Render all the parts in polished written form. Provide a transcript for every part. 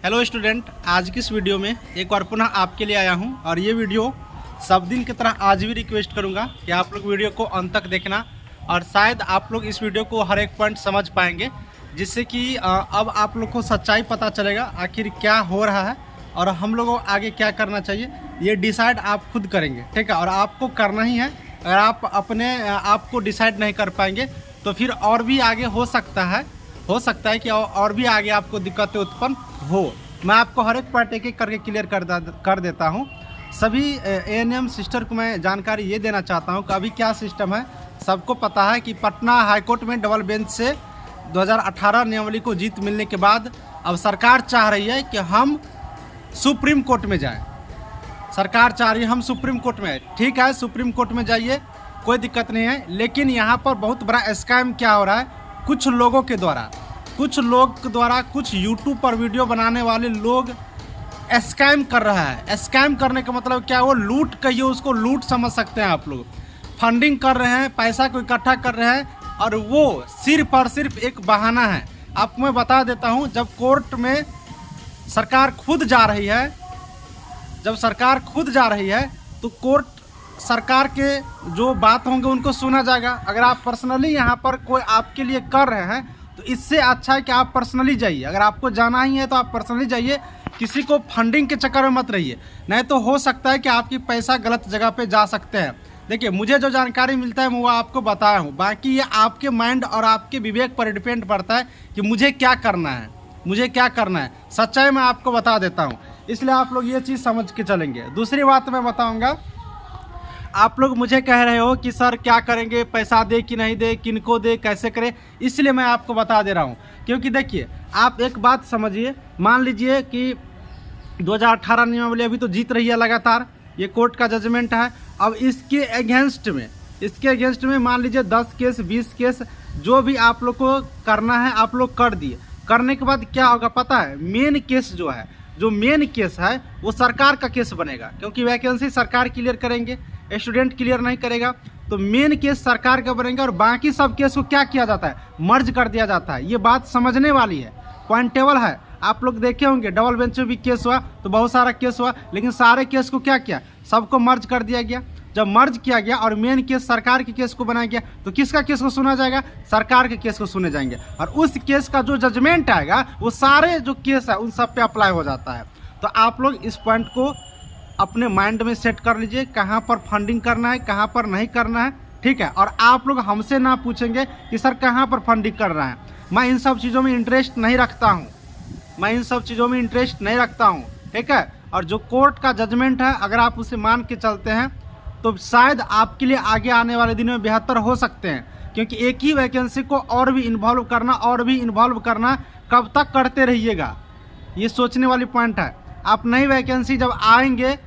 Hello student, आज की इस वीडियो में एक बार पुनः आपके लिए आया हूं और ये वीडियो सब दिन की तरह आज भी रिक्वेस्ट करूंगा कि आप लोग वीडियो को अंत तक देखना और शायद आप लोग इस वीडियो को हर एक पॉइंट समझ पाएंगे, जिससे कि अब आप लोग को सच्चाई पता चलेगा आखिर क्या हो रहा है और हम लोगों को आगे क्या करना चाहिए। ये डिसाइड आप खुद करेंगे, ठीक है। और आपको करना ही है। अगर आप अपने आप को डिसाइड नहीं कर पाएंगे तो फिर और भी आगे हो सकता है कि और भी आगे आपको दिक्कतें उत्पन्न हो। मैं आपको हर एक पार्ट एक एक करके क्लियर कर देता हूं। सभी एएनएम सिस्टर को मैं जानकारी ये देना चाहता हूं कि अभी क्या सिस्टम है। सबको पता है कि पटना हाईकोर्ट में डबल बेंच से 2018 नियमावली को जीत मिलने के बाद अब सरकार चाह रही है कि हम सुप्रीम कोर्ट में जाएं। सरकार चाह रही है हम सुप्रीम कोर्ट में, ठीक है, सुप्रीम कोर्ट में जाइए, कोई दिक्कत नहीं है। लेकिन यहाँ पर बहुत बड़ा स्कैम क्या हो रहा है, कुछ लोग के द्वारा कुछ यूट्यूब पर वीडियो बनाने वाले लोग स्कैम कर रहा है। स्कैम करने का मतलब क्या है, वो लूट, कहिए उसको लूट समझ सकते हैं आप लोग। फंडिंग कर रहे हैं, पैसा को इकट्ठा कर रहे हैं और वो सिर्फ और सिर्फ एक बहाना है। आपको मैं बता देता हूँ, जब कोर्ट में सरकार खुद जा रही है तो कोर्ट सरकार के जो बात होंगे उनको सुना जाएगा। अगर आप पर्सनली यहाँ पर कोई आपके लिए कर रहे हैं तो इससे अच्छा है कि आप पर्सनली जाइए। अगर आपको जाना ही है तो आप पर्सनली जाइए, किसी को फंडिंग के चक्कर में मत रहिए, नहीं तो हो सकता है कि आपकी पैसा गलत जगह पे जा सकते हैं। देखिए, मुझे जो जानकारी मिलता है मैं वो आपको बताया हूँ, बाकी ये आपके माइंड और आपके विवेक पर डिपेंड पड़ता है कि मुझे क्या करना है। सच्चाई मैं आपको बता देता हूँ, इसलिए आप लोग ये चीज़ समझ के चलेंगे। दूसरी बात मैं बताऊँगा, आप लोग मुझे कह रहे हो कि सर क्या करेंगे, पैसा दे कि नहीं दे, किनको दे, कैसे करें, इसलिए मैं आपको बता दे रहा हूं। क्योंकि देखिए, आप एक बात समझिए, मान लीजिए कि 2018 नियमावली अभी तो जीत रही है लगातार, ये कोर्ट का जजमेंट है। अब इसके अगेंस्ट में मान लीजिए 10 केस 20 केस जो भी आप लोग को करना है आप लोग कर दिए। करने के बाद क्या होगा पता है, मेन केस है वो सरकार का केस बनेगा, क्योंकि वैकेंसी सरकार क्लियर करेंगे, स्टूडेंट क्लियर नहीं करेगा। तो मेन केस सरकार का बनेगा और बाकी सब केस को क्या किया जाता है, मर्ज कर दिया जाता है। ये बात समझने वाली है, पॉइंटेबल है। आप लोग देखे होंगे डबल बेंच में भी केस हुआ तो बहुत सारा केस हुआ, लेकिन सारे केस को क्या किया, सबको मर्ज कर दिया गया। जब मर्ज किया गया और मेन केस सरकार के केस को बनाया गया तो किसका केस को सुना जाएगा, सरकार के केस को सुने जाएंगे। और उस केस का जो जजमेंट आएगा वो सारे जो केस है उन सब पे अप्लाई हो जाता है। तो आप लोग इस पॉइंट को अपने माइंड में सेट कर लीजिए, कहाँ पर फंडिंग करना है, कहाँ पर नहीं करना है, ठीक है। और आप लोग हमसे ना पूछेंगे कि सर कहाँ पर फंडिंग कर रहा है। मैं इन सब चीज़ों में इंटरेस्ट नहीं रखता हूँ, ठीक है। और जो कोर्ट का जजमेंट है अगर आप उसे मान के चलते हैं तो शायद आपके लिए आगे आने वाले दिनों में बेहतर हो सकते हैं। क्योंकि एक ही वैकेंसी को और भी इन्वॉल्व करना कब तक करते रहिएगा, ये सोचने वाली पॉइंट है। आप नई वैकेंसी जब आएंगे,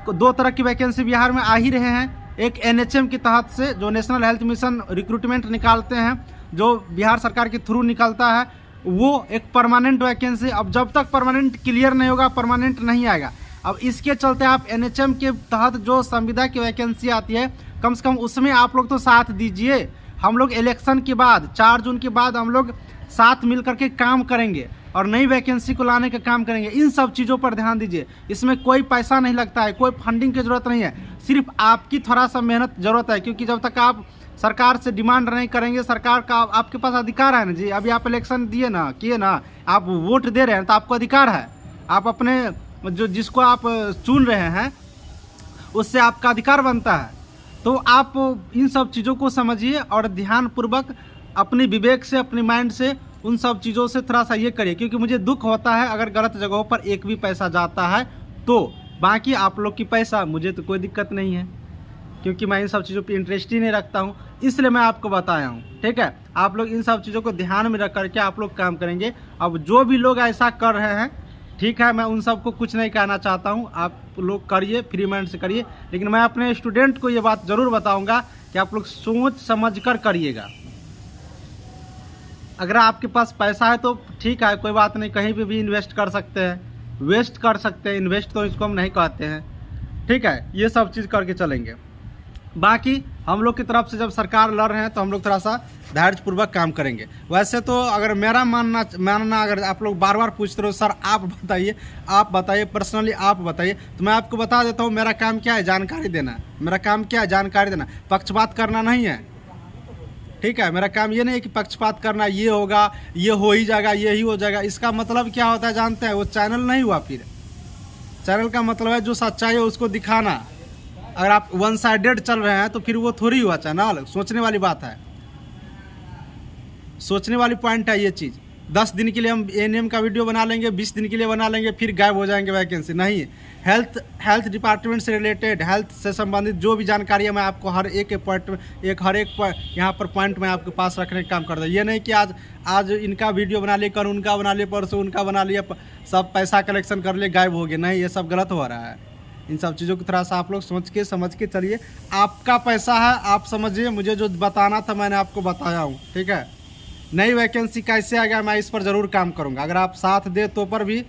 2 तरह की वैकेंसी बिहार में आ ही रहे हैं। एक एनएचएम के तहत से जो नेशनल हेल्थ मिशन रिक्रूटमेंट निकालते हैं, जो बिहार सरकार के थ्रू निकलता है, वो एक परमानेंट वैकेंसी। अब जब तक परमानेंट क्लियर नहीं होगा परमानेंट नहीं आएगा। अब इसके चलते आप एनएचएम के तहत जो संविदा की वैकेंसी आती है, कम से कम उसमें आप लोग तो साथ दीजिए। हम लोग इलेक्शन के बाद 4 जून के बाद हम लोग साथ मिल करके काम करेंगे और नई वैकेंसी को लाने का काम करेंगे। इन सब चीज़ों पर ध्यान दीजिए। इसमें कोई पैसा नहीं लगता है, कोई फंडिंग की जरूरत नहीं है, सिर्फ आपकी थोड़ा सा मेहनत जरूरत है। क्योंकि जब तक आप सरकार से डिमांड नहीं करेंगे, सरकार का आपके पास अधिकार है ना जी। अभी आप इलेक्शन किए ना, आप वोट दे रहे हैं तो आपको अधिकार है। आप अपने जिसको आप चुन रहे हैं उससे आपका अधिकार बनता है। तो आप इन सब चीज़ों को समझिए और ध्यानपूर्वक अपने विवेक से, अपने माइंड से उन सब चीज़ों से थोड़ा सा ये करिए। क्योंकि मुझे दुख होता है अगर गलत जगहों पर एक भी पैसा जाता है तो। बाकी आप लोग की पैसा मुझे तो कोई दिक्कत नहीं है, क्योंकि मैं इन सब चीज़ों पे इंटरेस्ट ही नहीं रखता हूँ, इसलिए मैं आपको बताया हूँ, ठीक है। आप लोग इन सब चीज़ों को ध्यान में रख करके आप लोग काम करेंगे। अब जो भी लोग ऐसा कर रहे हैं, ठीक है, मैं उन सबको कुछ नहीं कहना चाहता हूँ, आप लोग करिए, फ्री माइंड से करिए। लेकिन मैं अपने स्टूडेंट को ये बात ज़रूर बताऊँगा कि आप लोग सोच समझ कर करिएगा। अगर आपके पास पैसा है तो ठीक है, कोई बात नहीं, कहीं पे भी इन्वेस्ट कर सकते हैं, वेस्ट कर सकते हैं, इन्वेस्ट तो इसको हम नहीं कहते हैं, ठीक है। ये सब चीज़ करके चलेंगे। बाकी हम लोग की तरफ से जब सरकार लड़ रहे हैं तो हम लोग थोड़ा सा धैर्यपूर्वक काम करेंगे। वैसे तो अगर मेरा मानना अगर आप लोग बार बार पूछते रहो सर आप बताइए पर्सनली आप बताइए, तो मैं आपको बता देता हूँ मेरा काम क्या है, जानकारी देना। मेरा काम क्या है, जानकारी देना, पक्षपात करना नहीं है। ठीक है, मेरा काम ये नहीं है कि पक्षपात करना, ये होगा, ये हो ही जाएगा, ये ही हो जाएगा। इसका मतलब क्या होता है जानते हैं? वो चैनल नहीं हुआ। फिर चैनल का मतलब है जो सच्चाई है उसको दिखाना। अगर आप वन साइडेड चल रहे हैं तो फिर वो थोड़ी हुआ चैनल। सोचने वाली बात है, सोचने वाली पॉइंट है ये चीज़। 10 दिन के लिए हम एएनएम का वीडियो बना लेंगे, 20 दिन के लिए बना लेंगे, फिर गायब हो जाएंगे वैकेंसी। नहीं, हेल्थ डिपार्टमेंट से रिलेटेड, हेल्थ से संबंधित जो भी जानकारी है मैं आपको हर एक पॉइंट में यहाँ पर पॉइंट में आपके पास रखने का काम करता हूँ। ये नहीं कि आज इनका वीडियो बना लिए, कल उनका बना लिए, परसों उनका बना लिया, सब पैसा कलेक्शन कर लिए, गायब हो गए। नहीं, ये सब गलत हो रहा है। इन सब चीज़ों को थोड़ा सा आप लोग सोच के समझ के चलिए। आपका पैसा है, आप समझिए। मुझे जो बताना था मैंने आपको बताया हूँ। ठीक है, नई वैकेंसी कैसे आ गया मैं इस पर ज़रूर काम करूँगा। अगर आप साथ दे तो पर भी,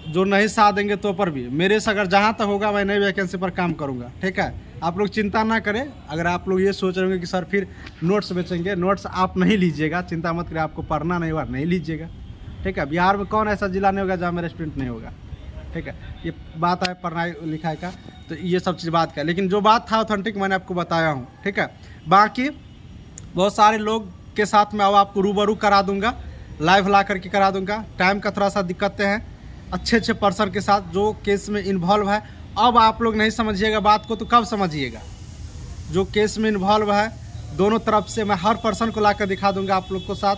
जो नहीं साथ देंगे तो पर भी, मेरे से अगर जहाँ तक होगा मैं नई वैकेंसी पर काम करूँगा। ठीक है, आप लोग चिंता ना करें। अगर आप लोग ये सोच रहे होंगे कि सर फिर नोट्स बेचेंगे, नोट्स आप नहीं लीजिएगा, चिंता मत करें। आपको पढ़ना नहीं हुआ नहीं लीजिएगा। ठीक है, बिहार में कौन ऐसा जिला नहीं होगा जहाँ मेरा स्टूडेंट नहीं होगा। ठीक है, ये बात है पढ़ाई लिखाई का, तो ये सब चीज़ बात का। लेकिन जो बात था ऑथेंटिक मैंने आपको बताया हूँ। ठीक है, बाकी बहुत सारे लोग के साथ मैं अब आपको रूबरू करा दूंगा, लाइव ला करके करा दूंगा। टाइम का थोड़ा सा दिक्कतें हैं, अच्छे पर्सन के साथ जो केस में इन्वॉल्व है। अब आप लोग नहीं समझिएगा बात को तो कब समझिएगा? जो केस में इन्वॉल्व है दोनों तरफ से मैं हर पर्सन को ला कर दिखा दूंगा आप लोग को साथ।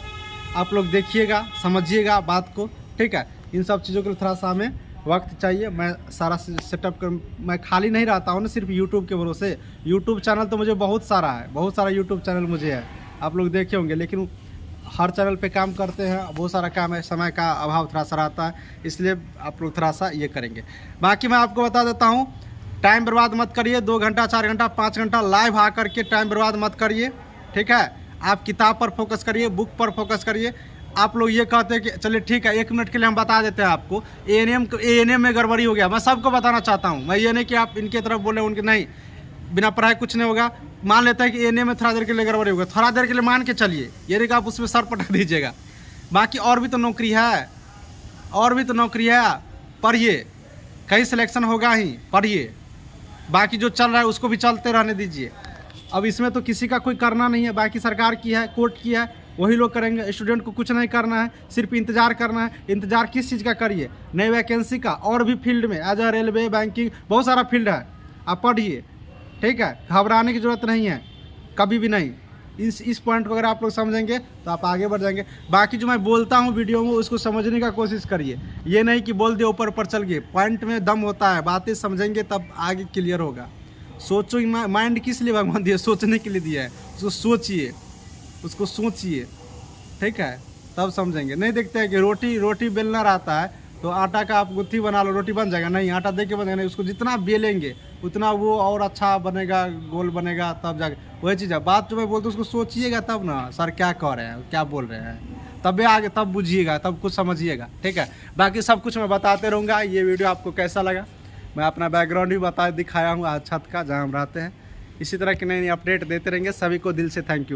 आप लोग देखिएगा, समझिएगा बात को। ठीक है, इन सब चीज़ों के लिए थोड़ा सा हमें वक्त चाहिए। मैं सारा सेटअप कर, मैं खाली नहीं रहता हूँ ना सिर्फ यूट्यूब के भरोसे। यूट्यूब चैनल तो मुझे बहुत सारा है, बहुत सारा यूट्यूब चैनल मुझे है, आप लोग देखे होंगे। लेकिन हर चैनल पे काम करते हैं, बहुत सारा काम है, समय का अभाव थोड़ा सा रहता है, इसलिए आप लोग थोड़ा सा ये करेंगे। बाकी मैं आपको बता देता हूँ, टाइम बर्बाद मत करिए। 2 घंटा 4 घंटा 5 घंटा लाइव आकर के टाइम बर्बाद मत करिए। ठीक है, आप किताब पर फोकस करिए, बुक पर फोकस करिए। आप लोग ये कहते हैं कि चलिए ठीक है 1 मिनट के लिए हम बता देते हैं आपको, एएनएम में गड़बड़ी हो गया। मैं सबको बताना चाहता हूँ, मैं ये नहीं कि आप इनके तरफ बोले उनके, नहीं, बिना पढ़ाई कुछ नहीं होगा। मान लेता है कि एएनएम में थोड़ा देर के लिए गड़बड़ी होगा, थोड़ा देर के लिए मान के चलिए, ये नहीं कि आप उसमें सर पटक दीजिएगा। बाकी और भी तो नौकरी है, और भी तो नौकरी है, पढ़िए, कहीं सिलेक्शन होगा ही, पढ़िए। बाकी जो चल रहा है उसको भी चलते रहने दीजिए। अब इसमें तो किसी का कोई करना नहीं है, बाकी सरकार की है, कोर्ट की है, वही लोग करेंगे। स्टूडेंट को कुछ नहीं करना है, सिर्फ इंतजार करना है। इंतजार किस चीज़ का करिए? नई वैकेंसी का। और भी फील्ड में एज रेलवे, बैंकिंग, बहुत सारा फील्ड है, आप पढ़िए। ठीक है, घबराने की ज़रूरत नहीं है, कभी भी नहीं। इस पॉइंट को अगर आप लोग समझेंगे तो आप आगे बढ़ जाएंगे। बाकी जो मैं बोलता हूँ वीडियो में उसको समझने का कोशिश करिए। ये नहीं कि बोल दिए ऊपर ऊपर चल गए। पॉइंट में दम होता है, बातें समझेंगे तब आगे क्लियर होगा। सोचो, माइंड किस लिए भगवान दिया? सोचने के लिए दिया है। उसको सोचिए, उसको सोचिए। ठीक है, तब समझेंगे। नहीं देखते हैं कि रोटी बेलना रहता है तो आटा का आप गुत्थी बना लो, रोटी बन जाएगा? नहीं, आटा दे के बनेगा नहीं। उसको जितना बेलेंगे उतना वो और अच्छा बनेगा, गोल बनेगा, तब जाके वही चीज़ है। बात जो मैं बोलता हूँ उसको सोचिएगा तब ना, सर क्या कह रहे हैं, क्या बोल रहे हैं, तब आगे तब बुझिएगा, तब कुछ समझिएगा। ठीक है, बाकी सब कुछ मैं बताते रहूँगा। ये वीडियो आपको कैसा लगा? मैं अपना बैकग्राउंड भी दिखाया हूँ आज छत का, जहाँ हम रहते हैं। इसी तरह की नई अपडेट देते रहेंगे। सभी को दिल से थैंक यू।